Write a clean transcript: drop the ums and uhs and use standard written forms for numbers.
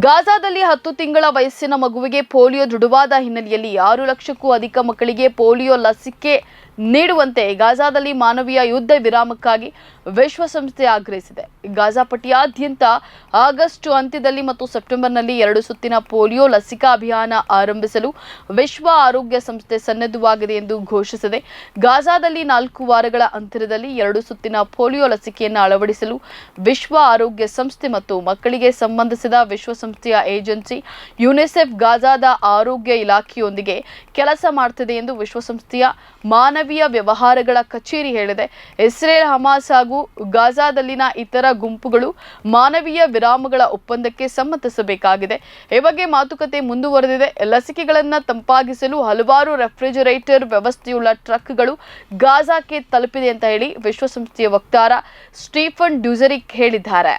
ಗಾಜಾದಲ್ಲಿ 10 ತಿಂಗಳ ವಯಸ್ಸಿನ ಮಗುವಿಗೆ ಪೋಲಿಯೋ ದೃಢವಾದ ಹಿನ್ನೆಲೆಯಲ್ಲಿ 6 ಲಕ್ಷಕ್ಕೂ ಅಧಿಕ ಮಕ್ಕಳಿಗೆ ಪೋಲಿಯೋ ಲಸಿಕೆ ನೀಡುವಂತೆ ಗಾಜಾದಲ್ಲಿ ಮಾನವೀಯ ಯುದ್ಧ ವಿರಾಮಕ್ಕಾಗಿ ವಿಶ್ವಸಂಸ್ಥೆ ಆಗ್ರಹಿಸಿದೆ. ಗಾಜಾ ಪಟ್ಟಿಯಾದ್ಯಂತ ಆಗಸ್ಟ್ ಅಂತ್ಯದಲ್ಲಿ ಮತ್ತು ಸೆಪ್ಟೆಂಬರ್ನಲ್ಲಿ 2 ಸುತ್ತಿನ ಪೋಲಿಯೋ ಲಸಿಕಾ ಅಭಿಯಾನ ಆರಂಭಿಸಲು ವಿಶ್ವ ಆರೋಗ್ಯ ಸಂಸ್ಥೆ ಸನ್ನದ್ಧವಾಗಿದೆ ಎಂದು ಘೋಷಿಸಿದೆ. ಗಾಜಾದಲ್ಲಿ 4 ವಾರಗಳ ಅಂತರದಲ್ಲಿ 2 ಸುತ್ತಿನ ಪೋಲಿಯೋ ಲಸಿಕೆಯನ್ನು ಅಳವಡಿಸಲು ವಿಶ್ವ ಆರೋಗ್ಯ ಸಂಸ್ಥೆ ಮತ್ತು ಮಕ್ಕಳಿಗೆ ಸಂಬಂಧಿಸಿದ ವಿಶ್ವಸಂಸ್ಥೆಯ ಏಜೆನ್ಸಿ ಯುನಿಸೆಫ್ ಗಾಜಾದ ಆರೋಗ್ಯ ಇಲಾಖೆಯೊಂದಿಗೆ ಕೆಲಸ ಮಾಡುತ್ತಿದೆ ಎಂದು ವಿಶ್ವಸಂಸ್ಥೆಯ ಮಾನವೀಯ ವ್ಯವಹಾರಗಳ ಕಚೇರಿ ಹೇಳಿದೆ. ಇಸ್ರೇಲ್, ಹಮಾಸ್ ಹಾಗೂ ಗಾಜಾದಲ್ಲಿನ ಇತರ ಗುಂಪುಗಳು ಮಾನವೀಯ ವಿರಾಮಗಳ ಒಪ್ಪಂದಕ್ಕೆ ಸಮ್ಮತಿಸಬೇಕಾಗಿದೆ. ಈ ಬಗ್ಗೆ ಮಾತುಕತೆ ಮುಂದುವರೆದಿದೆ. ಲಸಿಕೆಗಳನ್ನು ತಂಪಾಗಿಸಲು ಹಲವಾರು ರೆಫ್ರಿಜರೇಟರ್ ವ್ಯವಸ್ಥೆಯುಳ್ಳ ಟ್ರಕ್ಗಳು ಗಾಜಾಕ್ಕೆ ತಲುಪಿದೆ ಅಂತ ಹೇಳಿ ವಿಶ್ವಸಂಸ್ಥೆಯ ವಕ್ತಾರ ಸ್ಟೀಫನ್ ಡ್ಯುಜರಿಕ್ ಹೇಳಿದ್ದಾರೆ.